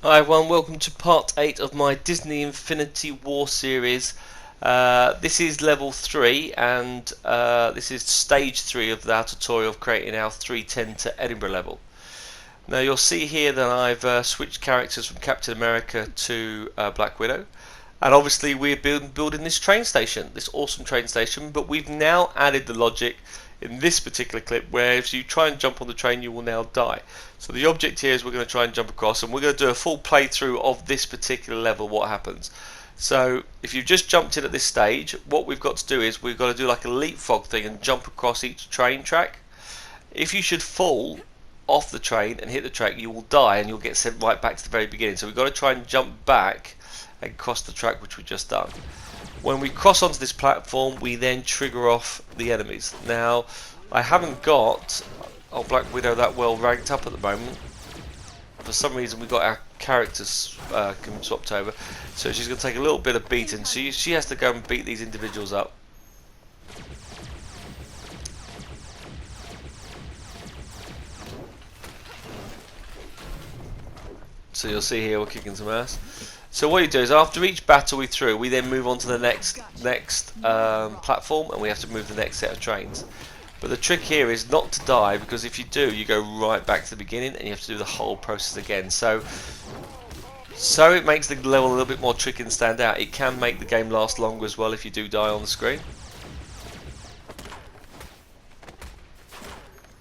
Hi everyone, welcome to part 8 of my Disney Infinity War series. This is level 3 and this is stage 3 of our tutorial of creating our 310 to Edinburgh level. Now you'll see here that I've switched characters from Captain America to Black Widow, and obviously we're building this train station, this awesome train station, but we've now added the logic in this particular clip where if you try and jump on the train you will now die. So the object here is we're going to try and jump across, and we're going to do a full playthrough of this particular level, what happens. So if you've just jumped in at this stage, what we've got to do is we've got to do like a leapfrog thing and jump across each train track. If you should fall off the train and hit the track, you will die and you'll get sent right back to the very beginning. So we've got to try and jump back and cross the track which we've just done. When we cross onto this platform, we then trigger off the enemies. Now, I haven't got Black Widow that well ranked up at the moment. For some reason, we got our characters swapped over, so she's going to take a little bit of beating. So she has to go and beat these individuals up. So you'll see here we're kicking some ass. So what you do is after each battle we through, we then move on to the next platform, and we have to move the next set of trains. But the trick here is not to die, because if you do, you go right back to the beginning and you have to do the whole process again. So it makes the level a little bit more tricky and stand out. It can make the game last longer as well if you do die on the screen.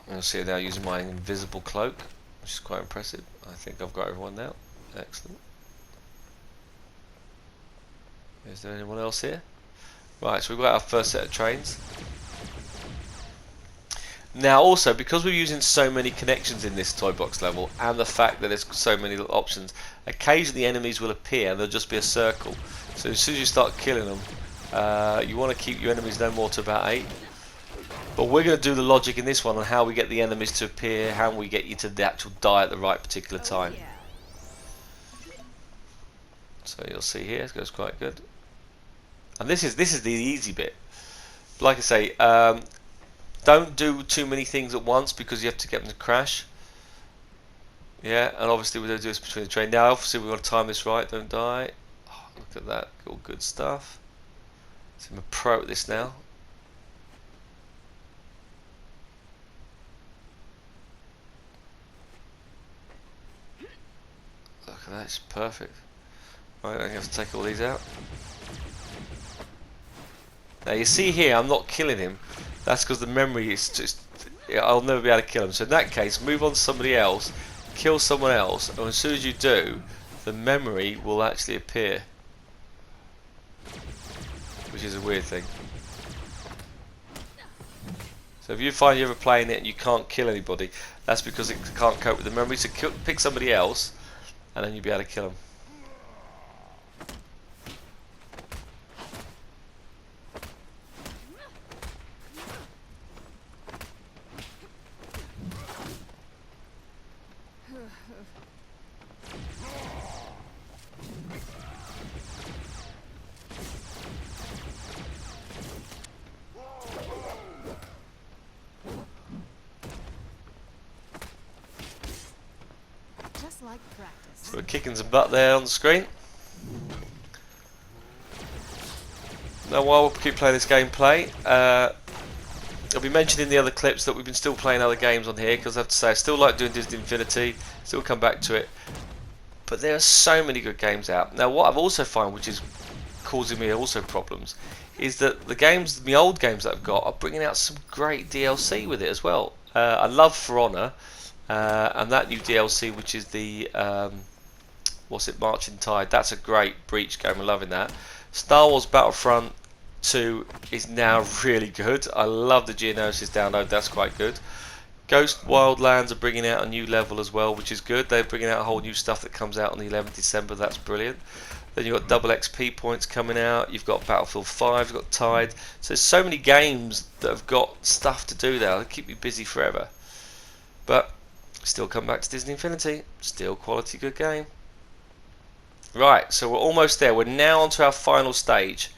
You'll see now using my invisible cloak, which is quite impressive. I think I've got everyone now. Excellent. Is there anyone else here? Right, so we've got our first set of trains. Now also, because we're using so many connections in this toy box level, and the fact that there's so many options, occasionally enemies will appear and there'll just be a circle. So as soon as you start killing them, you want to keep your enemies no more to about 8. But we're going to do the logic in this one on how we get the enemies to appear, how we get you to the actual die at the right particular time. So you'll see here, it goes quite good. And this is the easy bit. Like I say, don't do too many things at once because you have to get them to crash. Yeah, and obviously we're going to do this between the train. Now obviously we've got to time this right, don't die. Oh, look at that, all good stuff. So I'm a pro at this now. Look at that, it's perfect. Right, I have to take all these out. Now you see here, I'm not killing him. That's because the memory is just, I'll never be able to kill him. So in that case, move on to somebody else, kill someone else, and as soon as you do, the memory will actually appear. Which is a weird thing. So if you find you're ever playing it and you can't kill anybody, that's because it can't cope with the memory. So pick somebody else, and then you'll be able to kill them. Like practice. So we're kicking some butt there on the screen. Now while we keep playing this gameplay, I'll be mentioning the other clips that we've been still playing other games on here, because I have to say I still like doing Disney Infinity, still come back to it, but there are so many good games out. Now what I've also found, which is causing me also problems, is that the games, the old games that I've got, are bringing out some great DLC with it as well. I love For Honor. And that new DLC, which is the Marching Tide, that's a great Breach game. I'm loving that. Star Wars Battlefront 2 is now really good. I love the Geonosis download, that's quite good. Ghost Wildlands are bringing out a new level as well, which is good. They're bringing out a whole new stuff that comes out on the 11th December, that's brilliant. Then you've got double XP points coming out, you've got Battlefield 5, you've got Tide. So there's so many games that have got stuff to do there. They keep you busy forever. But still come back to Disney Infinity, still quality good game. Right, so we're almost there. We're now on to our final stage.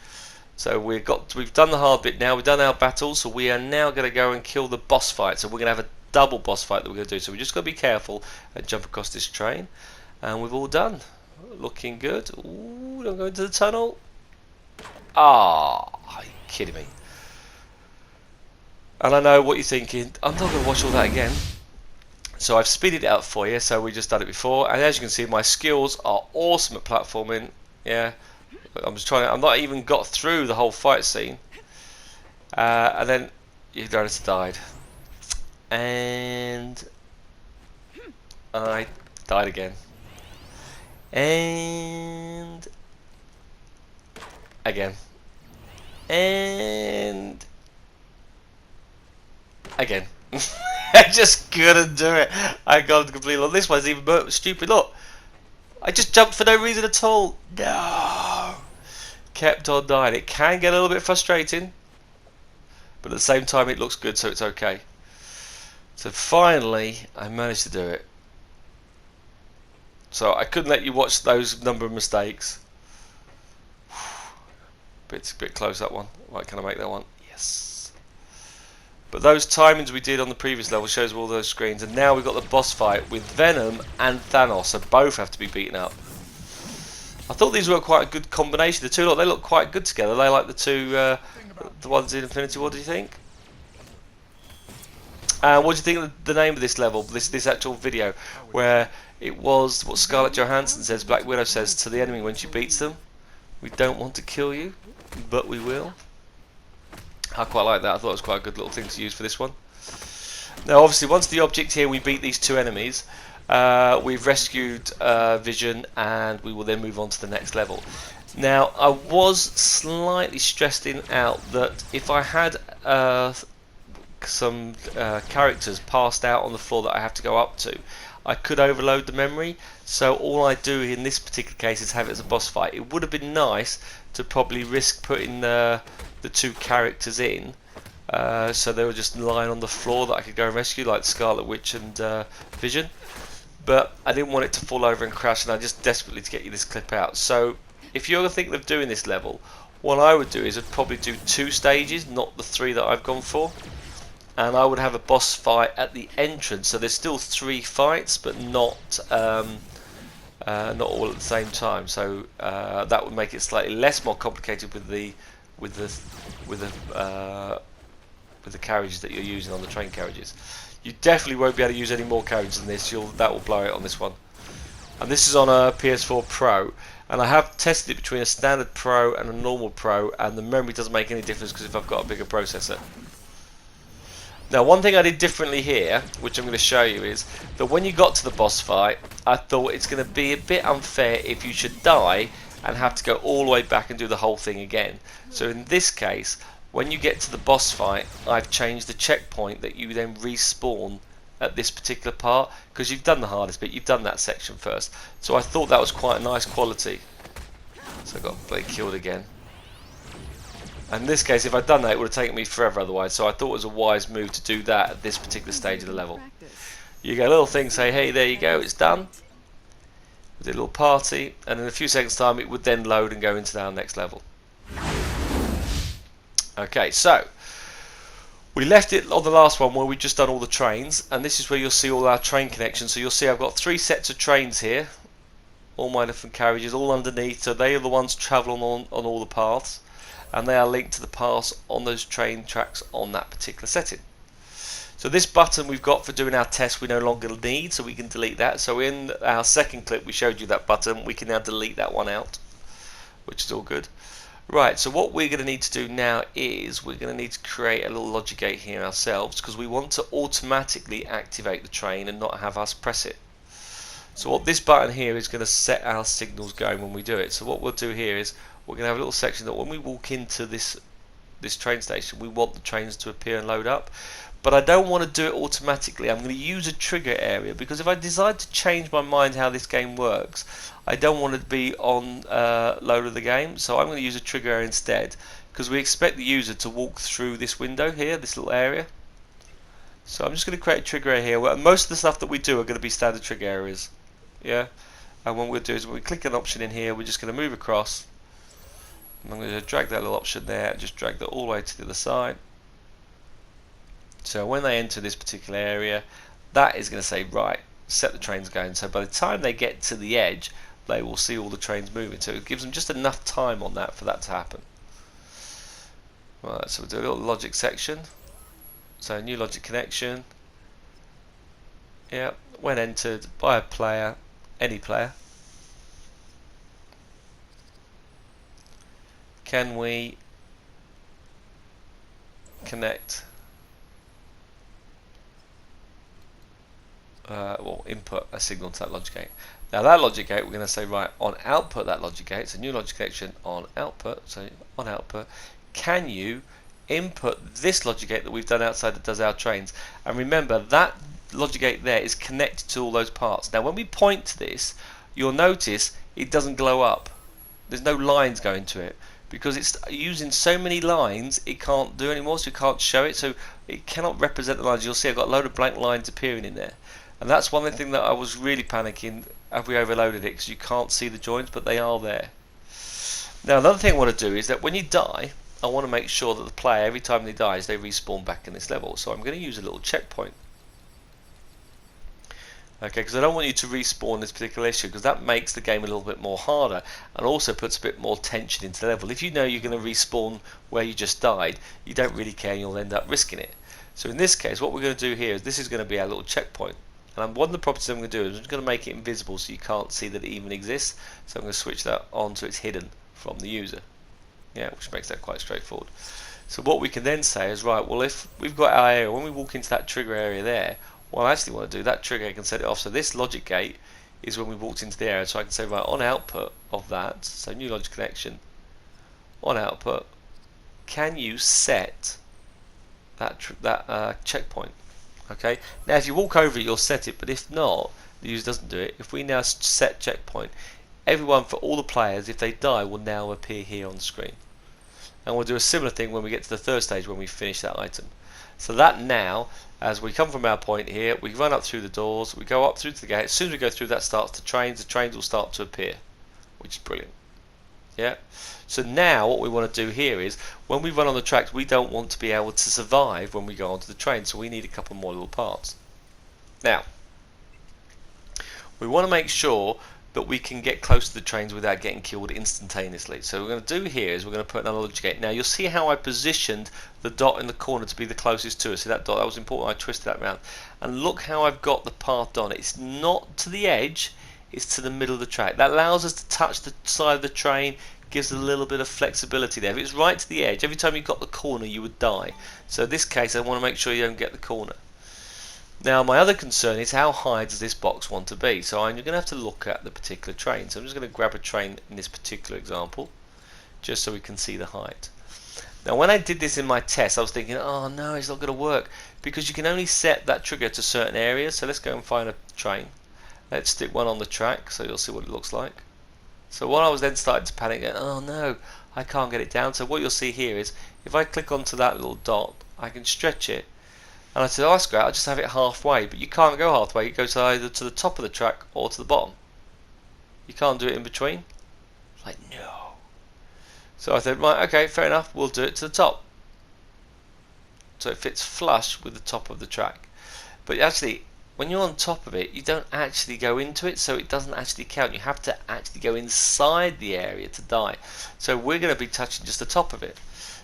So we've done the hard bit now, we've done our battles, so we are now going to go and kill the boss fight. So we're going to have a double boss fight that we're going to do. So we just got to be careful and jump across this train. And we've all done. Looking good. Ooh, don't go into the tunnel. Ah, are you kidding me? And I know what you're thinking. I'm not going to watch all that again. So I've speeded it up for you. So we just done it before, and as you can see, my skills are awesome at platforming. Yeah, I'm just trying to. I'm not even got through the whole fight scene, and then you notice I died, and I died again, and again, and again. I just couldn't do it. I got completely lost. This one's even more stupid. Look, I just jumped for no reason at all. No, kept on dying. It can get a little bit frustrating, but at the same time, it looks good, so it's okay. So finally, I managed to do it. So I couldn't let you watch those number of mistakes. Bit close, that one. Right, can I make that one? Yes. But those timings we did on the previous level shows all those screens, and now we've got the boss fight with Venom and Thanos, so both have to be beaten up. I thought these were quite a good combination. The two, look, they look quite good together. They like the two, the ones in Infinity. What do you think? What do you think of the name of this level, this actual video, where it was what Scarlett Johansson says, Black Widow says to the enemy when she beats them? We don't want to kill you, but we will. I quite like that. I thought it was quite a good little thing to use for this one. Now, obviously, once the object here, we beat these two enemies, we've rescued Vision, and we will then move on to the next level. Now, I was slightly stressed out that if I had some characters passed out on the floor that I have to go up to, I could overload the memory. So all I do in this particular case is have it as a boss fight. It would have been nice to probably risk putting the two characters in, so they were just lying on the floor that I could go and rescue, like Scarlet Witch and Vision. But I didn't want it to fall over and crash, and I just desperately to get you this clip out. So if you're thinking of doing this level, what I would do is I'd probably do 2 stages, not the 3 that I've gone for. And I would have a boss fight at the entrance, so there's still 3 fights, but not all at the same time. So that would make it slightly more complicated with the carriages that you're using on the train carriages. You definitely won't be able to use any more carriages than this. That will blow it on this one. And this is on a PS4 Pro, and I have tested it between a standard Pro and a normal Pro, and the memory doesn't make any difference because if I've got a bigger processor. Now, one thing I did differently here, which I'm going to show you, is that when you got to the boss fight, I thought it's going to be a bit unfair if you should die and have to go all the way back and do the whole thing again. So in this case, when you get to the boss fight, I've changed the checkpoint that you then respawn at this particular part, because you've done the hardest bit, you've done that section first. So I thought that was quite a nice quality. So I got killed again. And in this case, if I'd done that, it would have taken me forever otherwise. So I thought it was a wise move to do that at this particular stage of the level. You get a little thing say, hey, there you go, it's done. We did a little party, and in a few seconds time it would then load and go into our next level. Okay, so we left it on the last one where we just done all the trains, and this is where you'll see all our train connections. So you'll see I've got 3 sets of trains here, all my different carriages, all underneath, so they are the ones travelling on all the paths, and they are linked to the paths on those train tracks on that particular setting. So this button we've got for doing our test we no longer need, so we can delete that. So in our second clip we showed you that button, we can now delete that one out, which is all good. Right, so what we're going to need to do now is we're going to need to create a little logic gate here ourselves, because we want to automatically activate the train and not have us press it. So what this button here is going to set our signals going when we do it. So what we'll do here is we're going to have a little section that when we walk into this train station, we want the trains to appear and load up. But I don't want to do it automatically. I'm going to use a trigger area, because if I decide to change my mind how this game works, I don't want to be on load of the game. So I'm going to use a trigger area instead, because we expect the user to walk through this window here, this little area. So I'm just going to create a trigger area here, where most of the stuff that we do are going to be standard trigger areas. Yeah. And what we'll do is when we click an option in here, we're just going to move across. I'm going to drag that little option there and just drag that all the way to the other side. So when they enter this particular area, that is going to say, right, set the trains going. So by the time they get to the edge, they will see all the trains moving. So it gives them just enough time on that for that to happen. Right, so we'll do a little logic section. So new logic connection. Yeah, when entered by a player, any player, can we connect or input a signal to that logic gate. Now that logic gate, we're going to say, right, on output that logic gate, so new logic connection on output, so on output, can you input this logic gate that we've done outside that does our trains? And remember, that logic gate there is connected to all those parts. Now when we point to this, you'll notice it doesn't glow up. There's no lines going to it, because it's using so many lines it can't do anymore, so you can't show it, so it cannot represent the lines. You'll see I've got a load of blank lines appearing in there, and that's one thing that I was really panicking if we overloaded it, because you can't see the joins, but they are there. Now another thing I want to do is that when you die, I want to make sure that the player, every time they dies, they respawn back in this level. So I'm going to use a little checkpoint. Okay, because I don't want you to respawn this particular issue, because that makes the game a little bit more harder and also puts a bit more tension into the level. If you know you're going to respawn where you just died, you don't really care and you'll end up risking it. So in this case, what we're going to do here is this is going to be our little checkpoint. And one of the properties I'm going to do is I'm just going to make it invisible so you can't see that it even exists. So I'm going to switch that on so it's hidden from the user. Yeah, which makes that quite straightforward. So what we can then say is, right, well, if we've got our area, when we walk into that trigger area there, what I actually want to do, that trigger, I can set it off. So this logic gate is when we walked into the area. So I can say, right, on output of that, so new logic connection, on output, can you set that checkpoint? Okay. Now if you walk over it, you'll set it, but if not, the user doesn't do it. If we now set checkpoint, everyone, for all the players, if they die, will now appear here on the screen. And we'll do a similar thing when we get to the third stage, when we finish that item. So that now, as we come from our point here, we run up through the doors, we go up through to the gate. As soon as we go through, that starts the trains will start to appear, which is brilliant. Yeah. So now what we want to do here is, when we run on the tracks, we don't want to be able to survive when we go onto the train, so we need a couple more little parts. Now, we want to make sure that we can get close to the trains without getting killed instantaneously. So what we're going to do here is we're going to put another logic gate. Now you'll see how I positioned the dot in the corner to be the closest to us. See that dot? That was important. I twisted that around. And look how I've got the path on. It's not to the edge, it's to the middle of the track. That allows us to touch the side of the train, gives a little bit of flexibility there. If it's right to the edge, every time you got the corner you would die. So in this case I want to make sure you don't get the corner. Now my other concern is, how high does this box want to be? So I'm going to have to look at the particular train. So I'm just going to grab a train in this particular example, just so we can see the height. Now when I did this in my test, I was thinking, oh no, it's not going to work, because you can only set that trigger to certain areas. So let's go and find a train. Let's stick one on the track so you'll see what it looks like. So while I was then starting to panic, going, oh no, I can't get it down. So what you'll see here is, if I click onto that little dot, I can stretch it. And I said, oh, that's great, I'll just have it halfway. But you can't go halfway, it goes either to the top of the track or to the bottom. You can't do it in between. Like, no. So I said, right, okay, fair enough, we'll do it to the top. So it fits flush with the top of the track. But actually, when you're on top of it, you don't actually go into it, so it doesn't actually count. You have to actually go inside the area to die. So we're going to be touching just the top of it.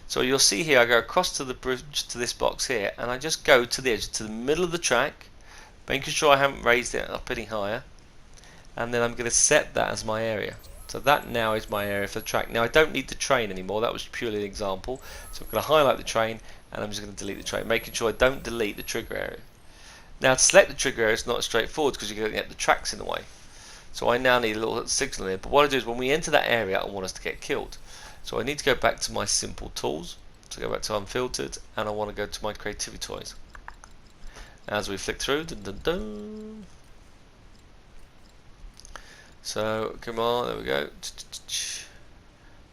So you'll see here, I go across to the bridge to this box here, and I just go to the edge, to the middle of the track, making sure I haven't raised it up any higher, and then I'm going to set that as my area. So that now is my area for the track. Now I don't need the train anymore, that was purely an example. So I'm going to highlight the train, and I'm just going to delete the train, making sure I don't delete the trigger area. Now to select the trigger area is not straightforward, because you're going to get the tracks in the way. So I now need a little signal here, but what I do is, when we enter that area, I want us to get killed. So I need to go back to my simple tools, so go back to unfiltered, and I want to go to my creativity toys. As we flick through, dun, dun, dun. So come on, there we go.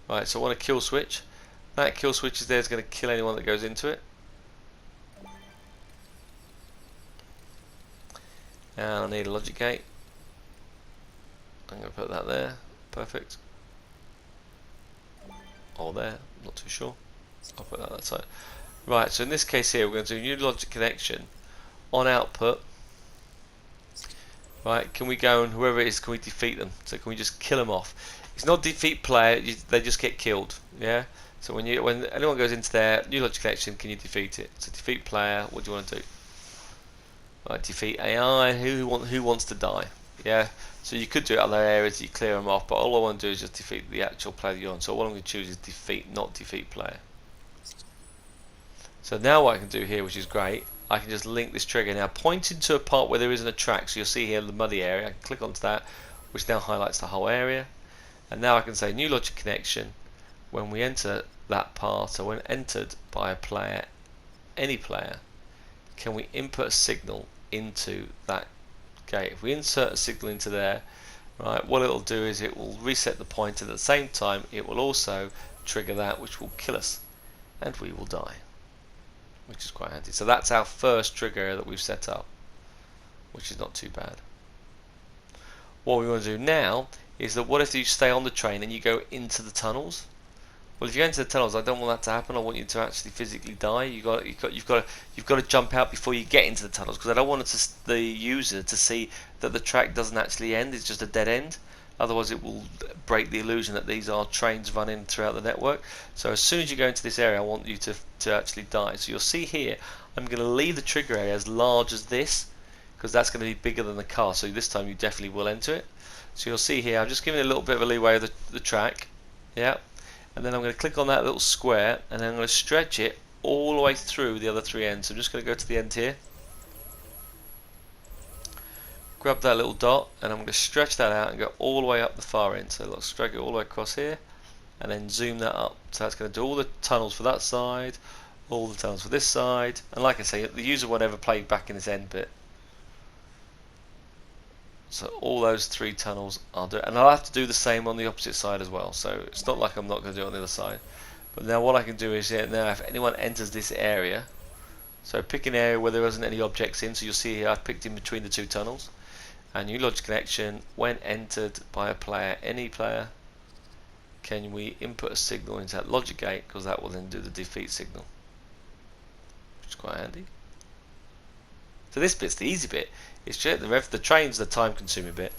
Right, so I want a kill switch. That kill switch is there, is going to kill anyone that goes into it. And I need a logic gate. I'm going to put that there. Perfect. Or there, I'm not too sure. I'll put that side. Right, so in this case here, we're going to do a new logic connection on output. Right, can we go and whoever it is, can we defeat them? So can we just kill them off? It's not defeat player, they just get killed. Yeah. So when anyone goes into their new logic connection, can you defeat it? So defeat player. What do you want to do? Right, defeat AI. Who wants to die? Yeah. So you could do it other areas, you clear them off, but all I want to do is just defeat the actual player you're on. So what I'm going to choose is defeat, not defeat player. So now what I can do here, which is great, I can just link this trigger now pointing to a part where there isn't a track. So you'll see here the muddy area. I can click onto that, which now highlights the whole area. And now I can say new logic connection. When we enter that part, or when entered by a player, any player, can we input a signal into that gate? If we insert a signal into there, right, what it'll do is it will reset the pointer. At the same time, it will also trigger that, which will kill us, and we will die, which is quite handy. So that's our first trigger that we've set up, which is not too bad. What we want to do now is that what if you stay on the train and you go into the tunnels? Well, if you go into the tunnels, I don't want that to happen. I want you to actually physically die. You've got to jump out before you get into the tunnels, because I don't want the user to see that the track doesn't actually end. It's just a dead end. Otherwise, it will break the illusion that these are trains running throughout the network. So as soon as you go into this area, I want you to actually die. So you'll see here, I'm going to leave the trigger area as large as this, because that's going to be bigger than the car. So this time you definitely will enter it. So you'll see here, I'm just giving it a little bit of a leeway of the track. Yeah. And then I'm going to click on that little square, and then I'm going to stretch it all the way through the other three ends. So I'm just going to go to the end here, grab that little dot, and I'm going to stretch that out and go all the way up the far end. So let's drag it all the way across here, and then zoom that up. So that's going to do all the tunnels for that side, all the tunnels for this side, and like I say, the user won't ever play back in this end bit. So all those three tunnels I'll do, and I'll have to do the same on the opposite side as well. So it's not like I'm not going to do it on the other side. But now what I can do is, now if anyone enters this area, so pick an area where there isn't any objects in. So you'll see here I've picked in between the two tunnels. And new logic connection, when entered by a player, any player, can we input a signal into that logic gate, because that will then do the defeat signal, which is quite handy. So this bit's the easy bit. It's just the train's the time consuming bit,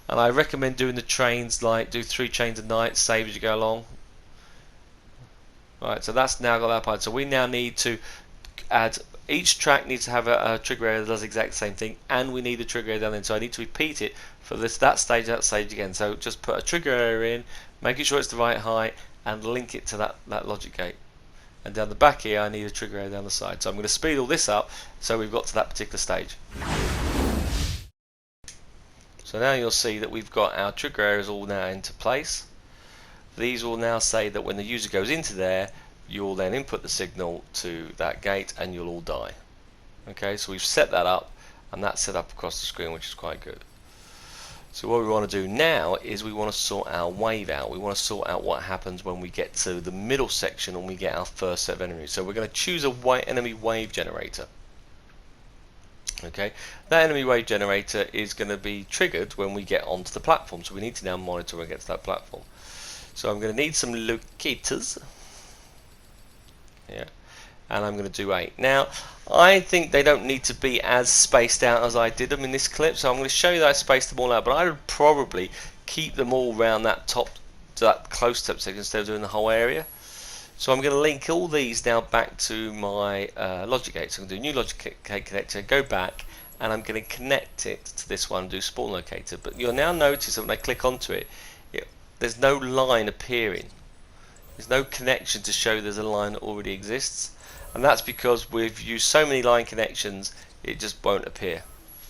and I recommend doing the trains, like do 3 trains a night, save as you go along. Right, so that's now got that part. So we now need to add, each track needs to have a trigger area that does the exact same thing, and we need a trigger area down there. So I need to repeat it for that stage again. So just put a trigger area in, making sure it's the right height, and link it to that logic gate. And down the back here I need a trigger area down the side. So I'm going to speed all this up so we've got to that particular stage. So now you'll see that we've got our trigger areas all now into place. These will now say that when the user goes into there, you'll then input the signal to that gate and you'll all die. Okay, so we've set that up, and that's set up across the screen, which is quite good. So what we want to do now is we want to sort our wave out. We want to sort out what happens when we get to the middle section and we get our first set of enemies. So we're going to choose a enemy wave generator. Okay, that enemy wave generator is going to be triggered when we get onto the platform. So we need to now monitor when we get to that platform. So I'm going to need some locators. Yeah, and I'm going to do 8. Now, I think they don't need to be as spaced out as I did them in this clip, so I'm going to show you that I spaced them all out, but I would probably keep them all around that top, to that close top section instead of doing the whole area. So I'm going to link all these now back to my logic gate. So I'm going to do new logic gate connector, go back, and I'm going to connect it to this one, do spawn locator. But you'll now notice that when I click onto it, there's no line appearing. There's no connection to show there's a line that already exists, and that's because we've used so many line connections it just won't appear.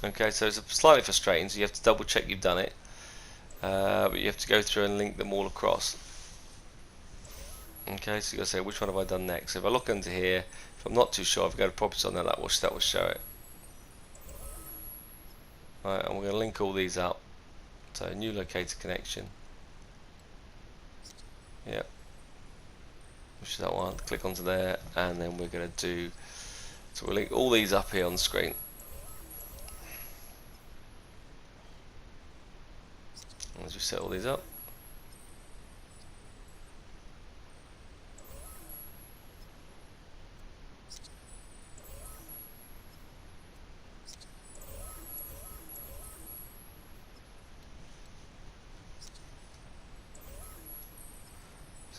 Okay, so it's slightly frustrating, so you have to double check you've done it, but you have to go through and link them all across. Okay, so you've got to say which one have I done next. So if I look into here, if I'm not too sure, if I go to properties on there, that will show it. Right, and we're going to link all these up. So new locator connection. Yep. Which is that one, click onto there, and then we're going to do, so we'll link all these up here on the screen. As we set all these up.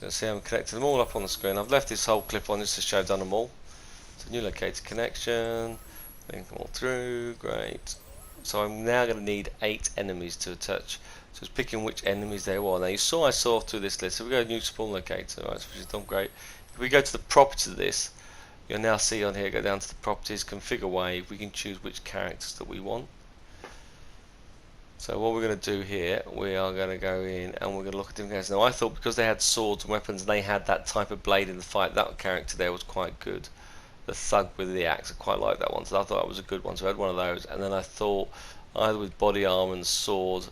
So see, I'm connecting them all up on the screen. I've left this whole clip on just to show I've done them all. So new locator connection, link them all through, great. So I'm now going to need 8 enemies to attach. So it's picking which enemies they were. Now you saw I saw through this list. So we go to new spawn locator, right, which is done great. If we go to the properties of this, you'll now see on here, go down to the properties, configure wave, we can choose which characters that we want. So what we're going to do here, we are going to go in and we're going to look at different characters. Now I thought because they had swords and weapons and they had that type of blade in the fight, that character there was quite good. The thug with the axe, I quite like that one, so I thought that was a good one, so I had one of those. And then I thought either with body armor and sword,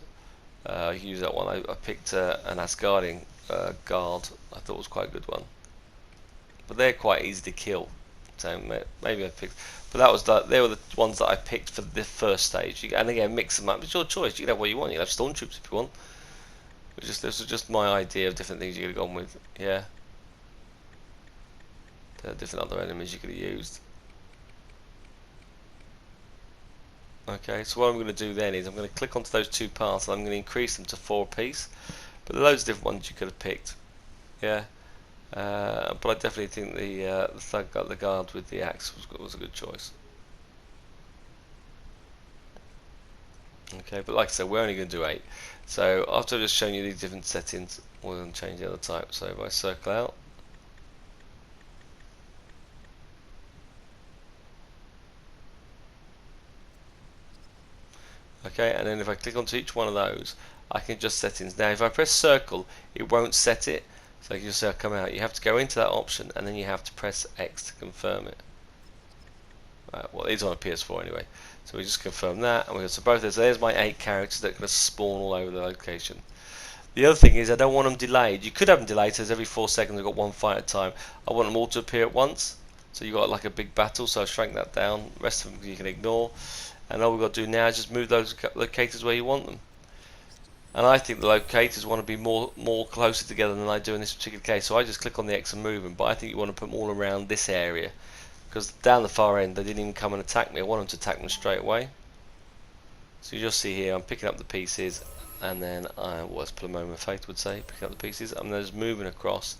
use that one. I picked an Asgardian guard, I thought was quite a good one. But they're quite easy to kill, so maybe I picked. But they were the ones that I picked for the first stage. And again, mix them up. It's your choice. You can have what you want. You can have stormtroopers if you want. This was just my idea of different things you could have gone with. Yeah. There are different other enemies you could have used. Okay, so what I'm going to do then is I'm going to click onto those 2 paths and I'm going to increase them to 4 apiece. But there are loads of different ones you could have picked. Yeah. But I definitely think the guard with the axe was a good choice. Okay, but like I said, we're only going to do 8. So after I've just shown you these different settings, we're going to change the other type. So if I circle out, okay, and then if I click onto each one of those, I can adjust settings. Now if I press circle, it won't set it. So you'll see I come out. You have to go into that option and then you have to press X to confirm it. Right, well, it's on a PS4 anyway. So we just confirm that, and we got so both those. There's my 8 characters that are going to spawn all over the location. The other thing is I don't want them delayed. You could have them delayed, so every 4 seconds I've got one fight at a time. I want them all to appear at once. So you've got like a big battle, so I shrank that down. The rest of them you can ignore. And all we've got to do now is just move those locators where you want them. And I think the locators want to be more closer together than I do in this particular case. So I just click on the X and move them. But I think you want to put them all around this area. Because down the far end they didn't even come and attack me. I want them to attack them straight away. So you just see here I'm picking up the pieces. And then as Palomoma Faith would say, picking up the pieces. I'm just moving across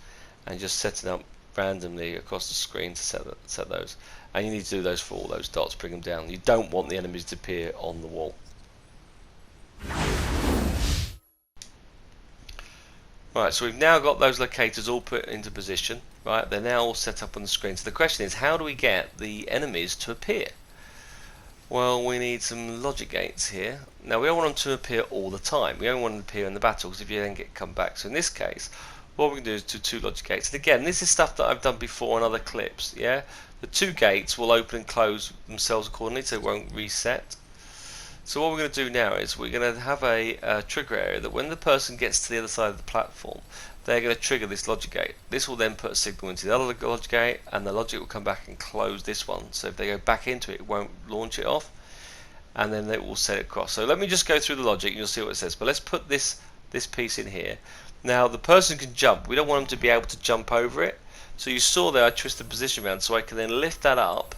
and just setting up randomly across the screen to set those. And you need to do those for all those dots, bring them down. You don't want the enemies to appear on the wall. Right, so we've now got those locators all put into position. Right, they're now all set up on the screen. So the question is, how do we get the enemies to appear? Well, we need some logic gates here. Now we don't want them to appear all the time. We only want them to appear in the battle, because if you then come back. So in this case, what we can do is do 2 logic gates. And again, this is stuff that I've done before in other clips. Yeah, the 2 gates will open and close themselves accordingly, so it won't reset. So what we're going to do now is we're going to have a trigger area that when the person gets to the other side of the platform, they're going to trigger this logic gate. This will then put a signal into the other logic gate, and the logic will come back and close this one. So if they go back into it, it won't launch it off, and then it will set it across. So let me just go through the logic and you'll see what it says. But let's put this piece in here. Now the person can jump. We don't want them to be able to jump over it. So you saw there I twisted the position around so I can then lift that up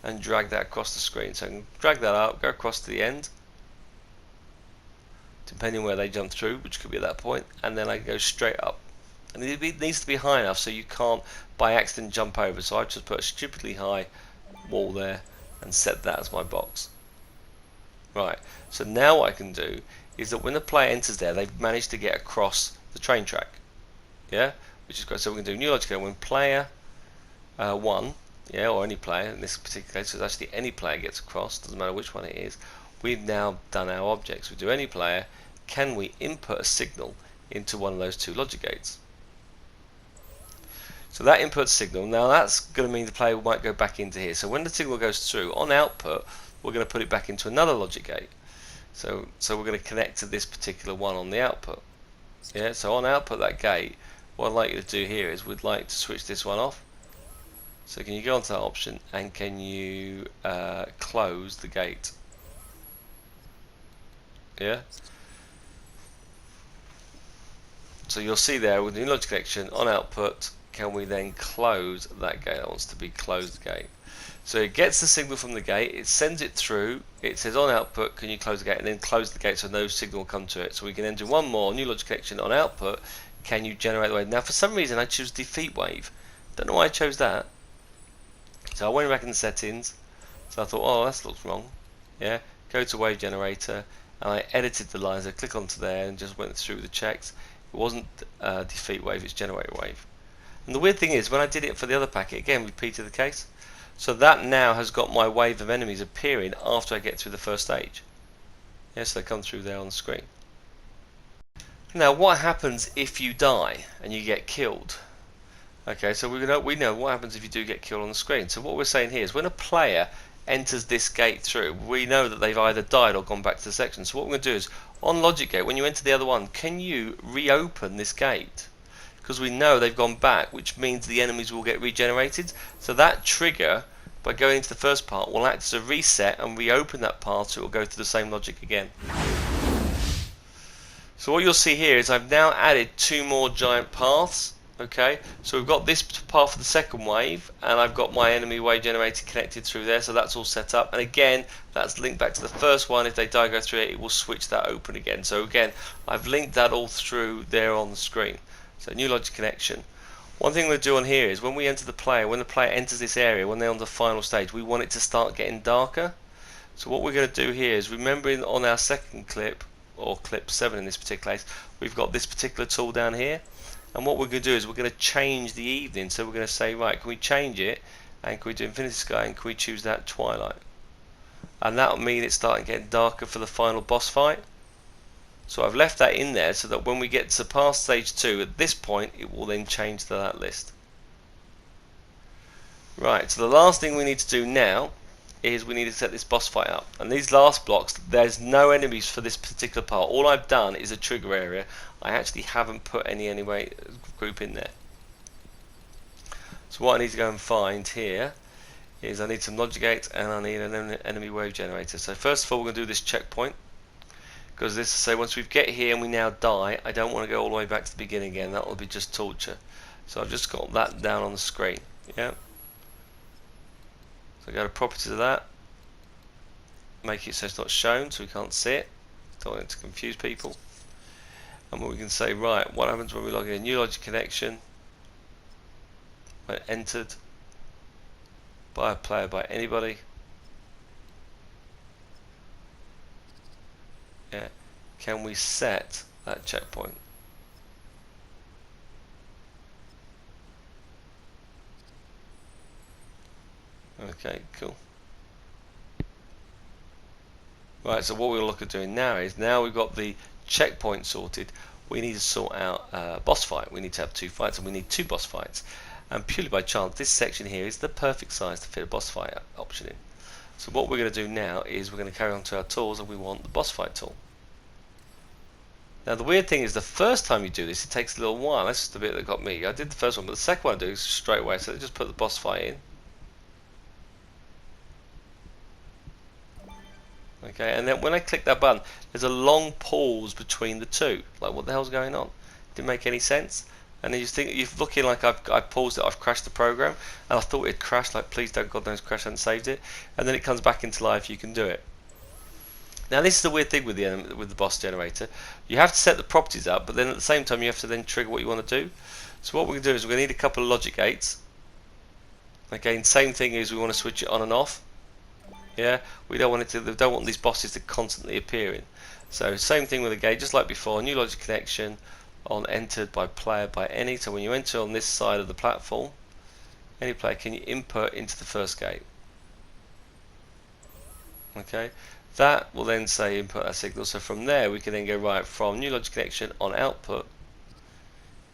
and drag that across the screen. So I can drag that up, go across to the end, depending where they jump through, which could be at that point, and then I can go straight up. And it needs to be high enough so you can't by accident jump over. So I've just put a stupidly high wall there and set that as my box. Right, so now what I can do is that when the player enters there, they've managed to get across the train track. Yeah, which is great. So we can do new logic when player 1, yeah, or any player in this particular case, so it's actually any player gets across, doesn't matter which one it is. We've now done our objects. We do any player, can we input a signal into one of those 2 logic gates? So that input signal, now that's going to mean the player might go back into here. So when the signal goes through, on output, we're going to put it back into another logic gate. So we're going to connect to this particular one on the output. Yeah, so on output that gate, what I'd like you to do here is we'd like to switch this one off. So can you go onto that option and can you close the gate? Yeah. So you'll see there with the logic connection on output, can we then close that gate? That wants to be closed gate. So it gets the signal from the gate, it sends it through, it says on output, can you close the gate, and then close the gate so no signal will come to it. So we can then do one more new logic connection on output, can you generate the wave. Now for some reason I choose defeat wave. Don't know why I chose that. So I went back in the settings. So I thought, oh, that looks wrong. Yeah, go to wave generator, and I edited the lines. I click onto there and just went through the checks. It wasn't defeat wave, it's generate wave. And the weird thing is, when I did it for the other packet, again repeated the case. So that now has got my wave of enemies appearing after I get through the first stage. Yes, they come through there on the screen. Now what happens if you die and you get killed? Okay, so we know what happens if you do get killed on the screen. So what we're saying here is when a player enters this gate through, we know that they've either died or gone back to the section. So what we're going to do is, on logic gate, when you enter the other one, can you reopen this gate? Because we know they've gone back, which means the enemies will get regenerated. So that trigger, by going into the first part, will act as a reset and reopen that path, so it will go through the same logic again. So what you'll see here is I've now added 2 more giant paths. Okay, so we've got this path for the second wave, and I've got my enemy wave generator connected through there, so that's all set up. And again, that's linked back to the first one. If they die, go through it, it will switch that open again. So again, I've linked that all through there on the screen. So new logic connection. One thing we'll do on here is when we enter the player, when the player enters this area, when they're on the final stage, we want it to start getting darker. So what we're going to do here is, remembering on our second clip, or clip 7 in this particular case, we've got this particular tool down here. And what we're going to do is we're going to change the evening. So we're going to say, right, can we change it? And can we do infinity sky? And can we choose that twilight? And that will mean it's starting getting darker for the final boss fight. So I've left that in there so that when we get to past stage 2, at this point, it will then change to that list. Right, so the last thing we need to do now is we need to set this boss fight up. And these last blocks, there's no enemies for this particular part. All I've done is a trigger area. I actually haven't put any anyway group in there. So what I need to go and find here is I need some logic gates and I need an enemy wave generator. So first of all, we're going to do this checkpoint, because this is say once we get here and we now die, I don't want to go all the way back to the beginning again. That will be just torture. So I've just got that down on the screen. Yeah. So go to properties of that, make it so it's not shown, so we can't see it. Don't want it to confuse people. And what we can say, right, what happens when we log in? New logic connection, when entered by a player, by anybody. Yeah. Can we set that checkpoint? Okay, cool. Right, so what we'll look at doing now is, now we've got the checkpoint sorted, we need to sort out boss fight. We need to have 2 fights, and we need 2 boss fights. And purely by chance, this section here is the perfect size to fit a boss fight option in. So what we're going to do now is we're going to carry on to our tools, and we want the boss fight tool. Now the weird thing is, the first time you do this, it takes a little while. That's just the bit that got me. I did the first one, but the second one I do is straight away. So just put the boss fight in. Okay, and then when I click that button, there's a long pause between the two. Like, what the hell's going on? Didn't make any sense. And then you think, you're looking like I've paused it, I've crashed the program, and I thought it crashed. Like, please don't, God knows, crash, I hadn't saved it. And then it comes back into life. You can do it. Now this is the weird thing with the boss generator. You have to set the properties up, but then at the same time you have to then trigger what you want to do. So what we're going to do is we're going to need a couple of logic gates. Again, same thing is we want to switch it on and off. Yeah, we don't want it to. We don't want these bosses to constantly appearing. So same thing with the gate, just like before. New logic connection on entered by player by any. So when you enter on this side of the platform, any player, can you input into the first gate? Okay, that will then say input a signal. So from there we can then go right from new logic connection on output.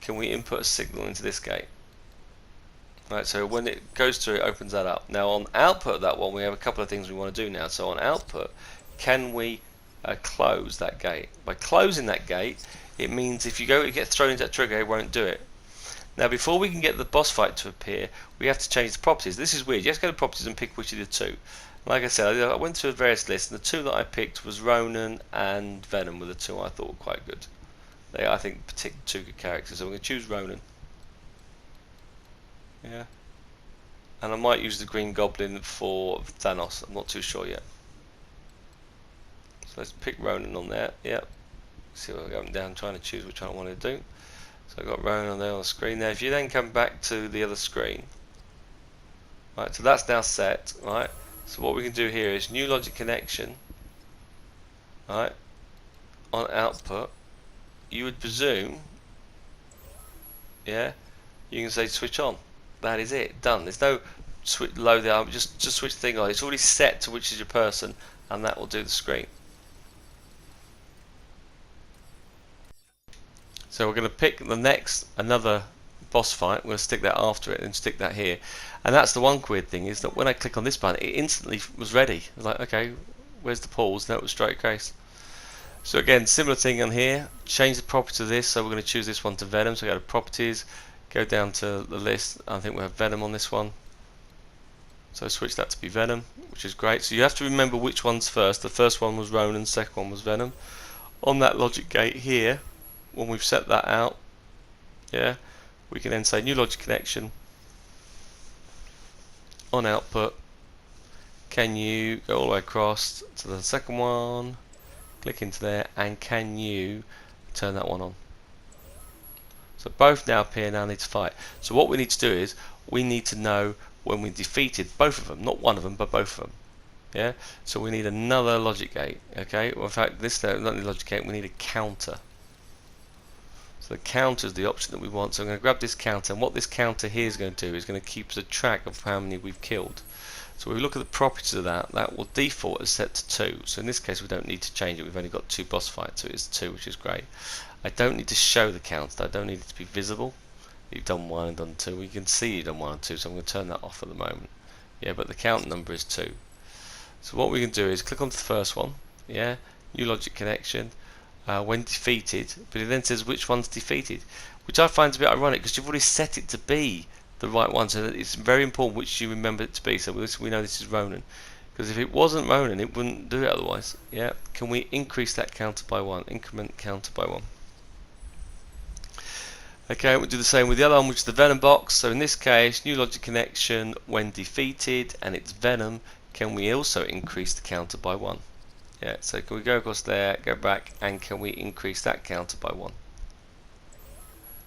Can we input a signal into this gate? Right, so when it goes through, it opens that up. Now on output of that one, we have a couple of things we want to do now. So on output, can we close that gate? By closing that gate, it means if you get thrown into that trigger, it won't do it. Now before we can get the boss fight to appear, we have to change the properties. This is weird. You have to go to properties and pick which of the 2. Like I said, I went through various lists, and the 2 that I picked was Ronan and Venom were the 2 I thought were quite good. They, I think, particularly 2 good characters. So we're going to choose Ronan. Yeah, and I might use the Green Goblin for Thanos. I'm not too sure yet. So let's pick Ronan on there. Yep. See what we're going down, trying to choose which one I want to do. So I've got Ronan there on the screen. Now if you then come back to the other screen, right, so that's now set, right? So what we can do here is new logic connection, right, on output. You would presume, yeah, you can say switch on. That is it, done. There's no switch load the arm, just switch the thing on. It's already set to which is your person, and that will do the screen. So we're going to pick the next, another boss fight. We're going to stick that after it and stick that here. And that's the one weird thing, is that when I click on this button, it instantly was ready. I was like, okay, where's the pause? No, it was straight case. So again, similar thing on here. Change the property of this. So we're going to choose this one to Venom. So go to properties, go down to the list. I think we have Venom on this one. So switch that to be Venom, which is great. So you have to remember which one's first. The first one was Ronan, the second one was Venom. On that logic gate here, when we've set that out, yeah, we can then say new logic connection on output. Can you go all the way across to the second one, click into there, and can you turn that one on? So both now appear, now need to fight. So what we need to do is we need to know when we defeated both of them, not one of them but both of them. Yeah, so we need another logic gate. Okay, well, in fact this not the logic gate, we need a counter. So the counter is the option that we want. So I'm going to grab this counter, and what this counter here is going to do is going to keep us a track of how many we've killed. So when we look at the properties of that, that will default as set to 2. So in this case we don't need to change it, we've only got 2 boss fights, so it's 2, which is great. I don't need to show the counter, I don't need it to be visible. You've done 1 and done 2, we can see you've done 1 and 2, so I'm going to turn that off at the moment. Yeah, but the count number is 2. So what we can do is click onto the first one, yeah, new logic connection, when defeated, but it then says which one's defeated, which I find a bit ironic because you've already set it to be the right one, so that it's very important which you remember it to be. So we know this is Ronan, because if it wasn't Ronan it wouldn't do it otherwise. Yeah, can we increase that counter by 1, increment counter by 1? Okay, we'll do the same with the other one, which is the Venom box. So in this case, new logic connection when defeated, and it's Venom. Can we also increase the counter by 1? Yeah, so can we go across there, go back, and can we increase that counter by 1?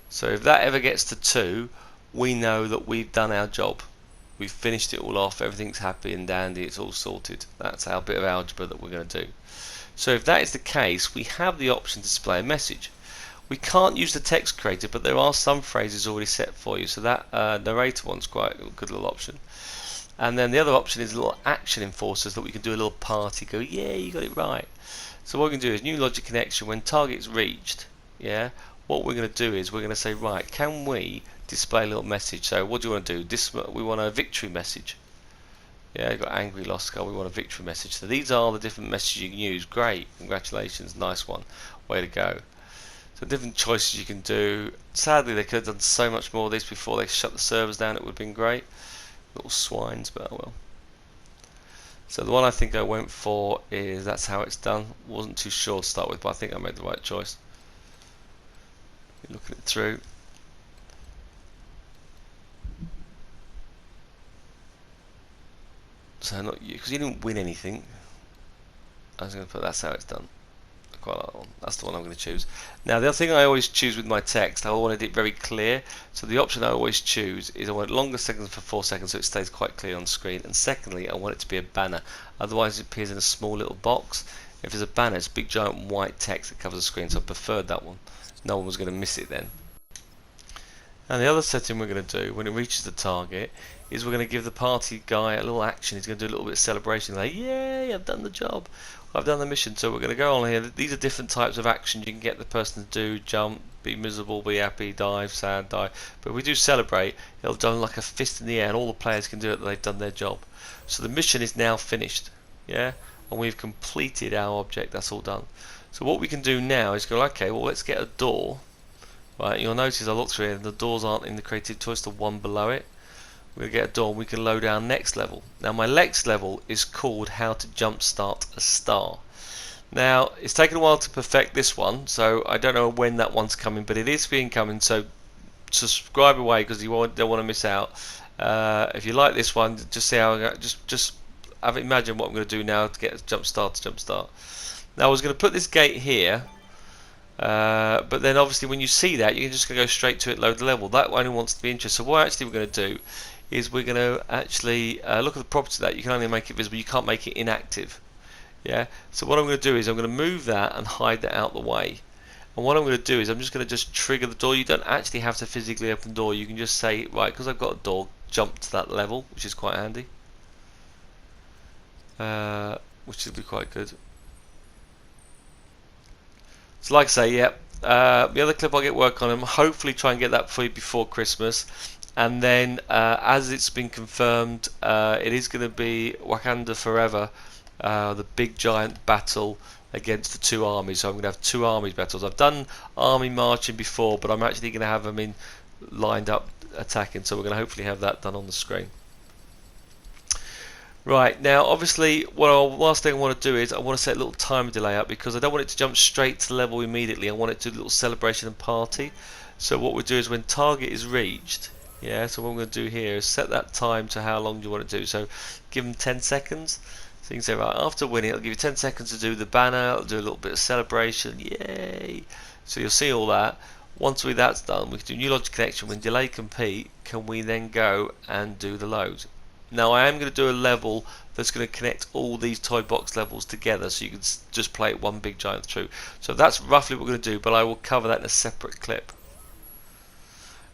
So if that ever gets to 2, we know that we've done our job. We've finished it all off, everything's happy and dandy, it's all sorted. That's our bit of algebra that we're going to do. So if that is the case, we have the option to display a message. We can't use the text creator, but there are some phrases already set for you, so that narrator one's quite a good little option. And then the other option is little action enforcers that we can do a little party, go, yeah, you got it right. So what we can do is new logic connection when target's reached, yeah, what we're going to do is we're going to say, right, can we display a little message? So what do you want to do? This, we want a victory message. Yeah, you've got angry lost skull, we want a victory message. So these are the different messages you can use. Great, congratulations, nice one, way to go. So different choices you can do. Sadly they could have done so much more of this before they shut the servers down, it would have been great. Little swines, but oh well. So the one I think I went for is that's how it's done. Wasn't too sure to start with, but I think I made the right choice. Looking it through. So not you, because you didn't win anything. I was going to put that's how it's done. I quite like that one. That's the one I'm going to choose. Now the other thing I always choose with my text, I wanted it very clear. So the option I always choose is I want longer seconds for 4 seconds so it stays quite clear on screen. And secondly, I want it to be a banner. Otherwise it appears in a small little box. If there's a banner, it's big giant white text that covers the screen, so I preferred that one. No one was going to miss it then. And the other setting we're going to do when it reaches the target is we're going to give the party guy a little action. He's going to do a little bit of celebration, like, yay, I've done the job, I've done the mission. So we're going to go on here. These are different types of actions you can get the person to do: jump, be miserable, be happy, dive, sad, die. But if we do celebrate, it'll done like a fist in the air, and all the players can do it that they've done their job. So the mission is now finished, yeah, and we've completed our object. That's all done. So what we can do now is go, okay, well, let's get a door. Right, you'll notice I looked through here and the doors aren't in the creative choice, the one below it. We're going to get a door and we can load our next level. Now my next level is called how to jumpstart a star. Now it's taken a while to perfect this one, so I don't know when that one's coming, but it is being coming, so subscribe away because you don't want to miss out. If you like this one, just see how just imagine what I'm going to do now to get a jumpstart to jumpstart. Now I was going to put this gate here, But then obviously when you see that, you're just going to go straight to it, load the level. That only wants to be interested. So what actually we're going to do is we're going to actually look at the property of that. You can only make it visible, you can't make it inactive. Yeah. So what I'm going to do is I'm going to move that and hide that out the way. And what I'm going to do is I'm just going to just trigger the door. You don't actually have to physically open the door. You can just say, right, because I've got a door, jump to that level, which is quite handy. Which would be quite good. So like I say, yeah, the other clip I'll get work on, and hopefully try and get that for you before Christmas. And then, as it's been confirmed, it is going to be Wakanda Forever, the big giant battle against the two armies. So I'm going to have two armies battles. I've done army marching before, but I'm actually going to have them in lined up attacking. So we're going to hopefully have that done on the screen. Right, now obviously last thing I want to do is I want to set a little timer delay up, because I don't want it to jump straight to the level immediately. I want it to do a little celebration and party. So what we'll do is when target is reached, yeah, so what I'm going to do here is set that time to how long do you want to do. So give them 10 seconds. So you can say, right, after winning, it'll give you 10 seconds to do the banner, it'll do a little bit of celebration, yay! So you'll see all that. Once that's done, we can do new logic connection. When delay complete, can we then go and do the load? Now I am going to do a level that's going to connect all these toy box levels together, so you can just play it one big giant through. So that's roughly what we're going to do, but I will cover that in a separate clip.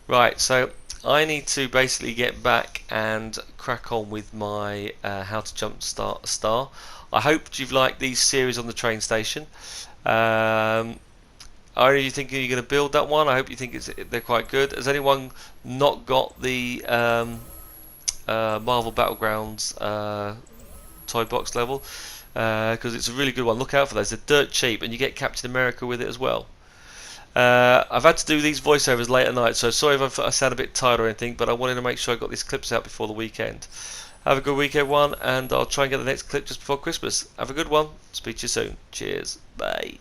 Right, so I need to basically get back and crack on with my how to jump start a star. I hope you've liked these series on the train station. Are you thinking you're going to build that one? I hope you think they're quite good. Has anyone not got the Marvel Battlegrounds toy box level? Because it's a really good one. Look out for those. They're dirt cheap, and you get Captain America with it as well. I've had to do these voiceovers late at night, so sorry if I sound a bit tired or anything, but I wanted to make sure I got these clips out before the weekend. Have a good week, everyone, and I'll try and get the next clip just before Christmas. Have a good one. Speak to you soon. Cheers. Bye.